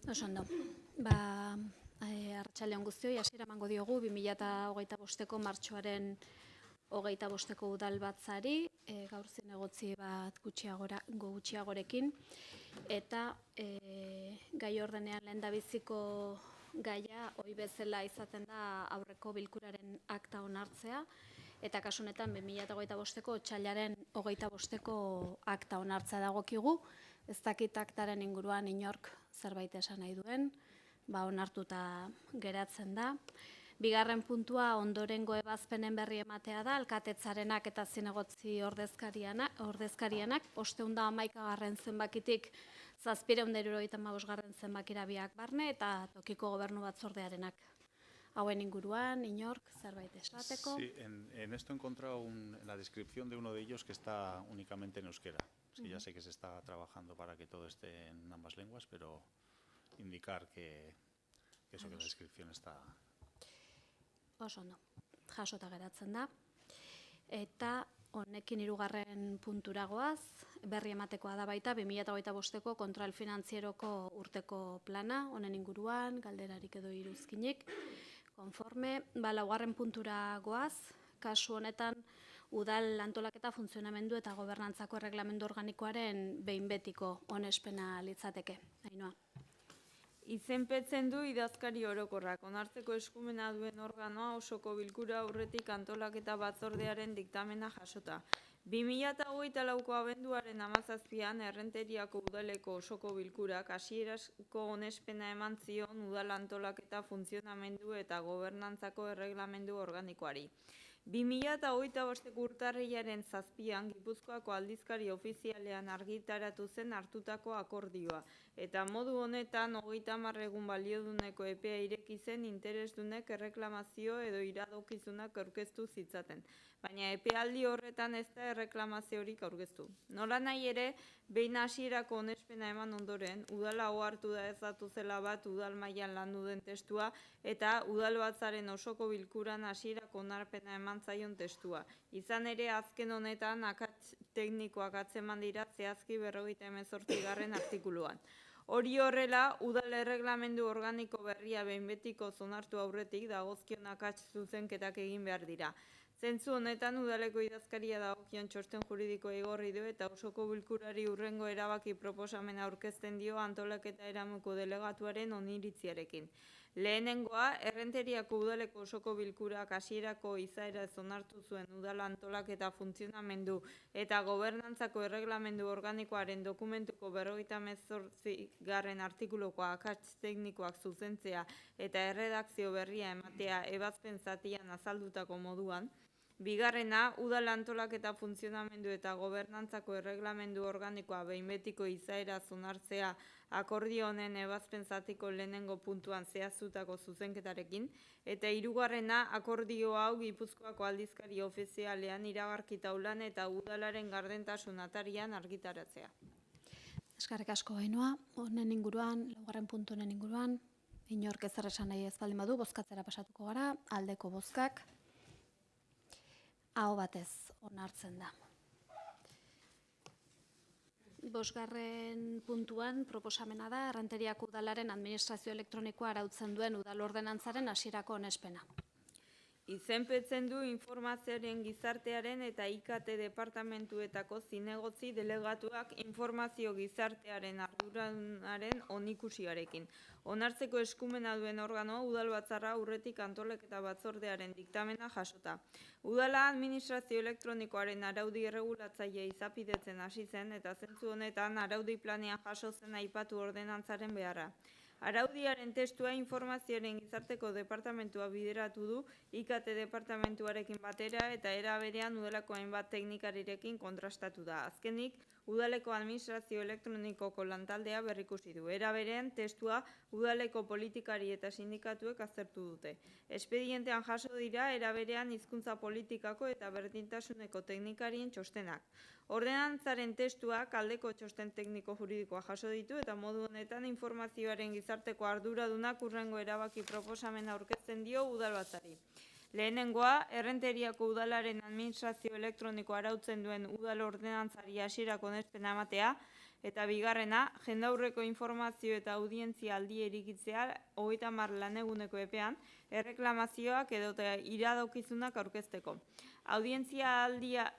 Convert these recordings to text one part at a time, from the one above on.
Oso ondo. Arratsalde on guztioi, hasiera emango diogu 2025ko martxoaren 25ko udalbatzari, gaur zinegotzi bat gutxiagorekin, eta gai ordenean lehendabiziko gaia ohi bezala izaten da aurreko bilkuraren akta onartzea, eta kasu honetan 2025ko otsailaren 25ko akta onartzea dagokigu. Ez dakit aktaren inguruan inork zerbait esan nahi duen, onartuta geratzen da. Bigarren puntua ondorengo ebazpenen berri ematea da, alkatetzarenak eta zinegotzi ordezkarianak, 511. zenbakitik 775. zenbakira biak barne, eta tokiko gobernu batzordearenak. Hauen inguruan, inork zerbait esateko. Sí, en esto he encontrado la descripción de uno de ellos que está únicamente en euskera. Es que ya sé que se está trabajando para que todo esté en ambas lenguas, pero indicar que eso, que la descripción está... Oso ondo, jasota geratzen da. Eta honekin 3. punturagoaz, berri ematekoa da baita 2025ko kontrol finantzieroko urteko plana, honen inguruan, galderarik edo iruzkinik, konforme. 4. puntura goaz, kasu honetan, udal antolaketa funtzionamendu eta gobernantzako erreglamendu organikoaren behin betiko onespena litzateke. Ainhoa. Izenpetzen du idazkari orokorrak, onartzeko eskumena duen organoa osoko bilkura aurretik antolaketa batzordearen diktamena jasota. 2024ko abenduaren 17an Errenteriako udaleko osoko bilkurak hasierako onespena eman zion udal antolaketa funtzionamendu eta gobernantzako erreglamendu organikoari. 2025ko urtarrilaren 7an Gipuzkoako aldizkari ofizialean argitaratu zen hartutako akordioa, eta modu honetan 30 egun balioduneko epea ireki zen interesdunek erreklamazio edo iradokizunak aurkeztu zitzaten. Baina epealdi horretan ez da erreklamaziorik aurkeztu. Nola nahi ere, behin hasierako onespena eman ondoren, udala ohartu da ez zela bat udal mailan landu den testua eta udalbatzaren osoko bilkuran hasierako onarpena eman zaion testua. Izan ere, azken honetan akats teknikoak atzeman dira zehazki 58. artikuluan. Hori horrela, udal erreglamendu organiko berria behin betiko onartu aurretik dagozkion akats zuzenketak egin behar dira. Zentzu honetan, udaleko idazkaria dagokion txosten juridiko igorri du eta osoko bilkurari hurrengo erabaki proposamena aurkezten dio antolaketa eramuko delegatuaren oniritziarekin. Lehenengoa, Errenteriako udaleko osoko bilkurak hasierako izaera ez onartu zuen udal antolaketa funtzionamendu eta gobernantzako erreglamendu organikoaren dokumentuko 58. artikuluko akats teknikoak zuzentzea eta erredakzio berria ematea ebazpen zatian azaldutako moduan. Bigarrena, udal antolaketa funtzionamendu eta gobernantzako erreglamendu organikoa behin betiko izaera onartzea akordio honen ebazpen zatiko lehenengo puntuan zehaztutako zuzenketarekin, eta 3. akordio hau Gipuzkoako aldizkari ofizialean iragarki taulan eta udalaren gardentasun atarian argitaratzea. Eskerrik asko, Ainhoa. Honen inguruan, 4. puntu honen inguruan, inork ezer esan nahi ez baldin badu, bozkatzera pasatuko gara, aldeko bozkak. Aho batez onartzen da. 5. puntuan proposamena da Errenteriako udalaren administrazio elektronikoa arautzen duen udal ordenantzaren hasierako onespena. Izenpetzen du informazioaren gizartearen eta IKT departamentuetako zinegotzi delegatuak informazio gizartearen arduradunaren onikusiarekin. Onartzeko eskumena duen organoa udalbatzarra aurretik antolaketa batzordearen diktamena jasota. Udala administrazio elektronikoaren araudi erregulatzaile izapidetzen hasi zen eta zentzu honetan araudi planean jaso zen aipatu ordenantzaren beharra. Araudiaren testua informazioaren gizarteko departamentua bideratu du IKT departamentuarekin batera eta era berean udaleko hainbat teknikarirekin kontrastatu da. Azkenik, udaleko administrazio elektronikoko lantaldea berrikusi du. Era berean, testua udaleko politikari eta sindikatuek aztertu dute. Espedientean jaso dira era berean hizkuntza politikako eta berdintasuneko teknikarien txostenak. Ordenantzaren testuak aldeko txosten tekniko juridikoa jaso ditu eta modu honetan informazioaren gizarteko arduradunak hurrengo erabaki proposamena aurkezten dio udalbatzari. Lehenengoa, Errenteriako udalaren administrazio elektroniko arautzen duen udal ordenantzari hasierako onespena ematea, Eta bigarrena, jendaurreko informazio eta audientzia aldi erikitzea 30 laneguneko epean, erreklamazioak edota iradokizunak aurkezteko. Audientzia aldia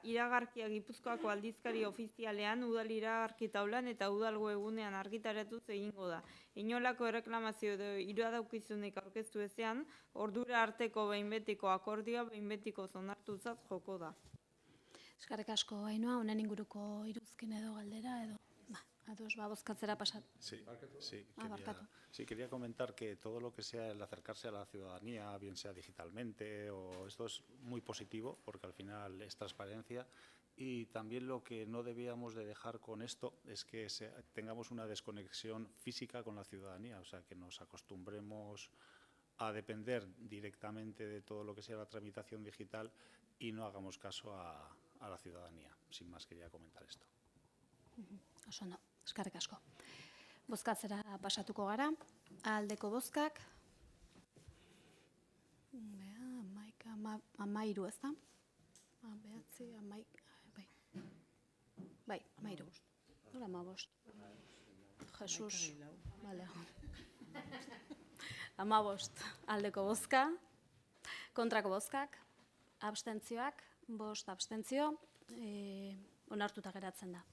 iragarkia Gipuzkoako aldizkari ofizialean, udal iragarki taulan eta udal webunean argitaratuz egingo da. Inolako erreklamazio edo iradaukizunik aurkeztu ezean, ordura arteko behin betiko akordioa behin betiko onartutzat joko da. Eskerrik asko, Ainhoa, honen inguruko iruzkin edo galdera edo ados, bozkatzera pasat. Sí, quería comentar que todo lo que sea el acercarse a la ciudadanía, bien sea digitalmente, o esto es muy positivo porque al final es transparencia. Y también lo que no debíamos de dejar con esto es que tengamos una desconexión física con la ciudadanía, o sea, que nos acostumbremos a depender directamente de todo lo que sea la tramitación digital y no hagamos caso a la ciudadanía. Sin más, quería comentar esto. Oso ondo, eskerrik asko. Bozkatzera pasatuko gara, aldeko bozkak, 13, ez da? 9, bai, 13. Nola 15? Jesus, bale. 15, aldeko bozka, kontrako bozkak, abstentzioak, 5 abstentzio, onartuta geratzen da.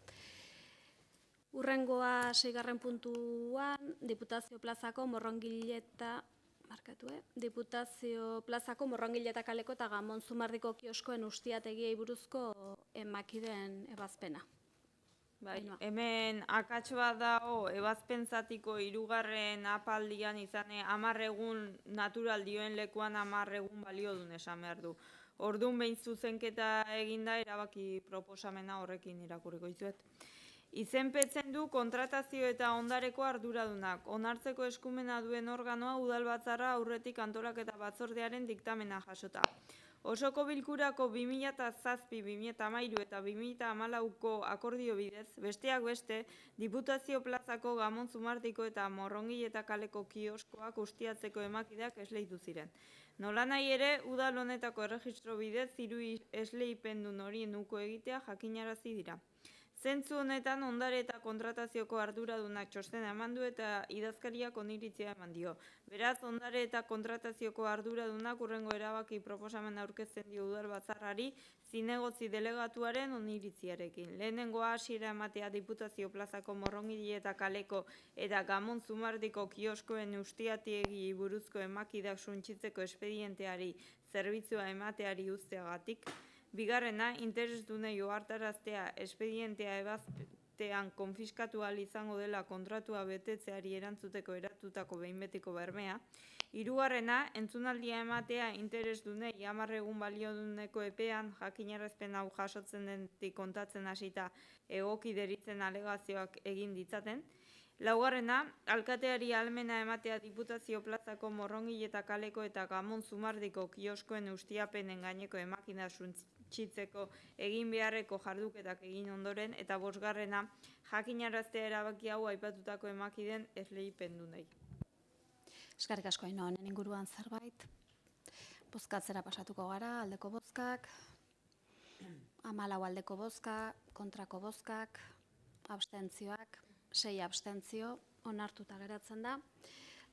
Urrengoa 6. puntuan, Diputazio plazako Morrongileta, Diputazio plazako Morrongileta kaleko eta Gamon Zumardiko kioskoen ustiategiei buruzko emakideen ebazpena. Hemen akats bat dago ebazpen zatiko 3. apaldian izane 10 egun natural dioen lekuan 10 egun balio duen esan behar du. Orduan behin zuzenketa eginda erabaki proposamena horrekin irakurriko izuet. Izenpetzen du kontratazio eta ondareko arduradunak. Onartzeko eskumena duen organoa udalbatzarra aurretik antolaketa batzordearen diktamena jasota. Osoko bilkurako 2007, 2013 eta 2014ko akordio bidez, besteak beste, Diputazio plazako Gamon Zumardiko eta Morrongileta kaleko kioskoak ustiatzeko emakideak esleitu ziren. Nolanahi ere, udal honetako erregistro bidez, 3 esleipendun horien uko egitea jakinarazi dira. Zentzu honetan, ondare eta kontratazioko arduradunak txostena eman du eta idazkariak oniritzia eman dio. Beraz, ondare eta kontratazioko arduradunak urrengo erabaki proposamen aurkezten dio udalbatzarrari zinegotzi delegatuaren oniritziarekin. Lehenengoa hasiera ematea Diputazio plazako Morrongileta kaleko eta Gamon Zumardiko kioskoen ustiatiegi buruzko emakideak suntsitzeko espedienteari zerbitzua emateari uzteagatik. Bigarrena, interesdunei ohartaraztea espedientea ebaztean konfiskatu ahal izango dela kontratua betetzeari erantzuteko eratutako behin betiko bermea. Hirugarrena, entzunaldia ematea interesdunei 10 egun balioduneko epean jakinarazpen hau jasotzen denetik kontatzen hasita egoki deritzen alegazioak egin ditzaten. Laugarrena, alkateari ahalmena ematea Diputazio plazako Morrongileta kaleko eta Gamon Zumardiko kioskoen ustiapenen gaineko emakina suntsitzeko egin beharreko jarduketak egin ondoren, eta 5. jakinaraztea erabaki hau aipatutako emakideen esleipendunei. Eskerrik asko, Ainhoa, honen inguruan zerbait. Bozkatzera pasatuko gara, aldeko bozkak, 14 aldeko bozka, kontrako bozkak, abstentzioak, 6 abstentzio, onartuta geratzen da.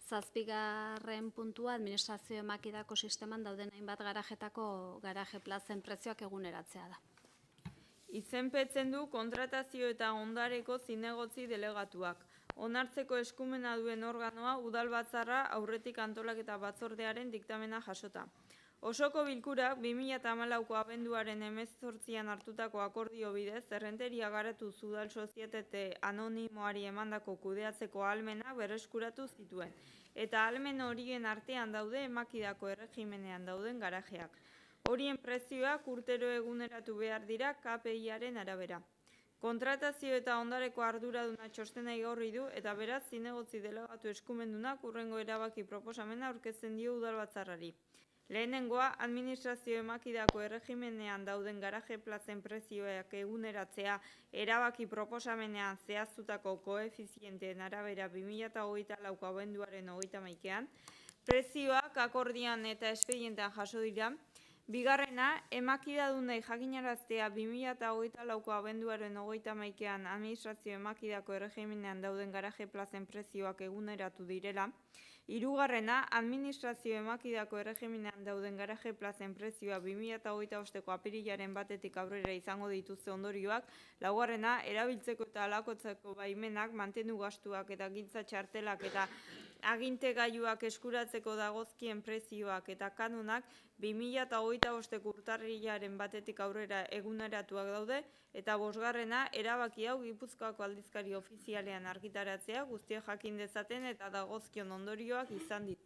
7. puntua, administrazio emakidako sisteman dauden hainbat garajetako garaje plazen prezioak eguneratzea da. Izenpetzen du kontratazio eta ondareko zinegotzi delegatuak. Onartzeko eskumena duen organoa udalbatzarra aurretik antolaketa batzordearen diktamena jasota. Osoko bilkurak 2014ko abenduaren 18an hartutako akordio bidez Errenteria garatu udal soziete anonimoari emandako kudeatzeko ahalmena berreskuratu zituen, eta ahalmen horien artean daude emakidako erregimenean dauden garajeak. Horien prezioak urtero eguneratu behar dira KPI-aren arabera. Kontratazio eta ondareko arduraduna txostena igorri du eta beraz zinegotzi delegatu eskumendunak urrengo erabaki proposamena aurkezten dio udalbatzarrari. Lehenengoa, administrazio emakidako erregimenean dauden garaje plazen prezioak eguneratzea erabaki proposamenean zehaztutako koefizienteen arabera 2024ko abenduaren 31ean, prezioak akordian eta espedientean jaso dira, Bigarrena, emakidadunei jakinaraztea 2024ko abenduaren 31ean administrazio emakidako erregimenean dauden garaje plazen prezioak eguneratu direla. Hirugarrena, administrazio emakidako erregimenean dauden garaje plazen prezioa 2025ko apirilaren 1etik aurrera izango dituzte ondorioak. Laugarrena, erabiltzeko eta halakotzeko baimenak, mantendu gastuak eta giltza txartelak eta agintegailuak eskuratzeko dagozkien prezioak eta kanonak 2025ko urtarrilaren 1etik aurrera eguneratuak daude, eta bosgarrena, erabaki hau Gipuzkoako aldizkari ofizialean argitaratzea guztiek jakin dezaten eta dagozkion ondorioak izan ditu.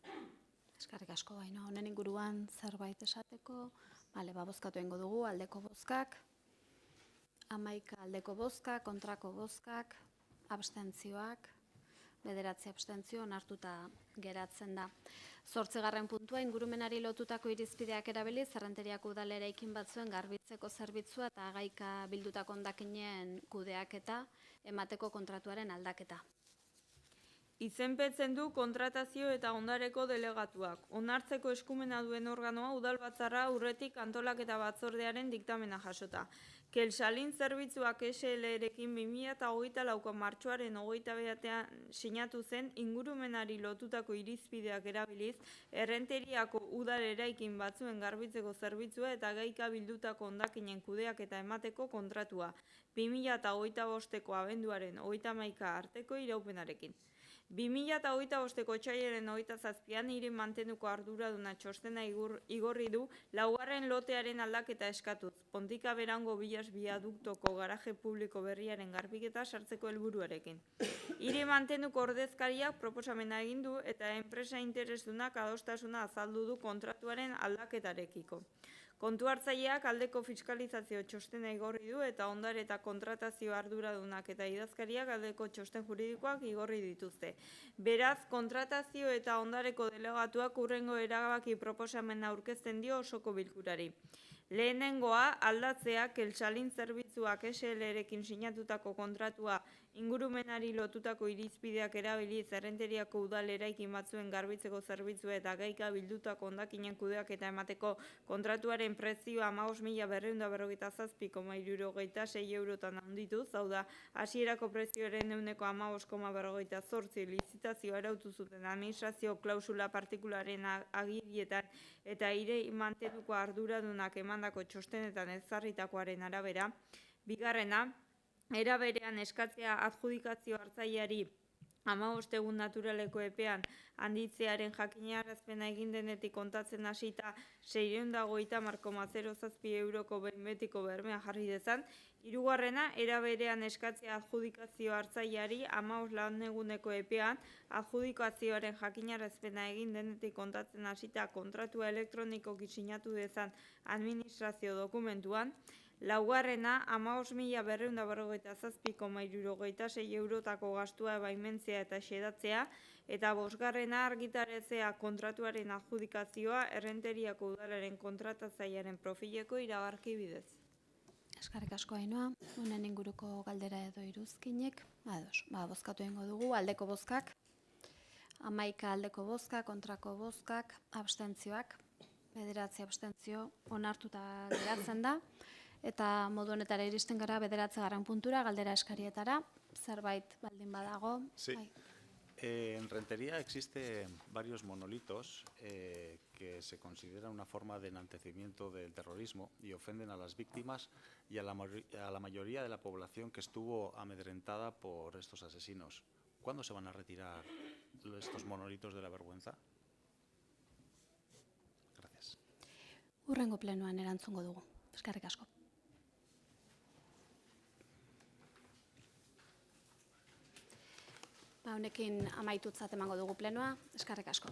Eskerrik asko, Ainhoa, honen inguruan zerbait esateko. Bozkatu egingo dugu, aldeko bozkak, 11 aldeko bozkak, kontrako bozkak, abstentzioak, 9 abstentzio, onartuta geratzen da. 8. puntua, ingurumenari lotutako irizpideak erabiliz, Errenteriako udal eraikin batzuen garbitzeko zerbitzua eta gaika bildutako hondakinen kudeaketa emateko kontratuaren aldaketa. Izenpetzen du kontratazio eta ondareko delegatuak. Onartzeko eskumena duen organoa udalbatzarra aurretik antolaketa batzordearen diktamena jasota. Kelsalin zerbitzuak SL-erekin 2024ko martxoaren 29ean sinatu zen ingurumenari lotutako irizpideak erabiliz, Errenteriako udal eraikin batzuen garbitzeko zerbitzua eta gaika bildutako hondakinen kudeaketa emateko kontratua 2025ko abenduaren 31 arteko iraupenarekin. 2025ko otsailaren 27an hiri mantenuko arduraduna txostena igorri du laugarren lotearen aldaketa eskatuz, Pontika Berango Bilas biaduktoko garaje publiko berriaren garbiketa sartzeko helburuarekin. Hiri mantenuko ordezkariak proposamena egin du eta enpresa interesdunak adostasuna azaldu du kontratuaren aldaketarekiko. Kontu hartzaileak aldeko fiskalizazio txostena igorri du eta ondare eta kontratazio arduradunak eta idazkariak aldeko txosten juridikoak igorri dituzte. Beraz, kontratazio eta ondareko delegatuak hurrengo erabaki proposamena aurkezten dio osoko bilkurari. Lehenengoa, aldatzea Kelsalin zerbitzuak SL-erekin sinatutako kontratua ingurumenari lotutako irizpideak erabiliz Errenteriako udal eraikin batzuen garbitzeko zerbitzua eta gaika bildutako hondakinen kudeaketa emateko kontratuaren prezioa 15.247,66 eurotan handituz, hau da, hasierako prezioaren 15,58 lizitazioa arautu zuten administrazio klausula partikularen agirietan eta hiri mantenuko arduradunak emandako txostenetan ezarritakoaren arabera. Bigarrena, era berean eskatzea adjudikazio hartzaileari 15 egun naturaleko epean handitzearen jakinarazpena egin denetik kontatzen hasita 630,07 euroko behin betiko bermea jarri dezan. Hirugarrena, era berean eskatzea adjudikazio hartzaileari 15 lan-eguneko epean adjudikazioaren jakinarazpena egin denetik kontatzen hasita kontratua elektronikoki sinatu dezan administrazio dokumentuan. Laugarrena, 15.247,66 eurotako gastua baimentzea eta xedatzea, eta bosgarrena argitaratzea kontratuaren adjudikazioa Errenteriako udalaren kontratatzailearen profileko iragarki bidez. Eskerrik asko, Ainhoa, honen inguruko galdera edo iruzkinek. Bozkatu egingo dugu, aldeko bozkak, 11 aldeko bozkak, kontrako bozkak, abstentzioak, 9 abstentzio, onartuta geratzen da. Eta modu honetara iristen gara 9. puntura, galdera eskarietara, zerbait baldin badago. Sí. En Rentería existen varios monolitos que se considera una forma de enaltecimiento del terrorismo y ofenden a las víctimas y a la mayoría de la población que estuvo amedrentada por estos asesinos. ¿Cuándo se van a retirar estos monolitos de la vergüenza? Gracias. Hurrengo plenoan erantzungo dugu. Eskerrik asko. Honekin amaitutzat emango dugu plenoa. Eskerrik asko.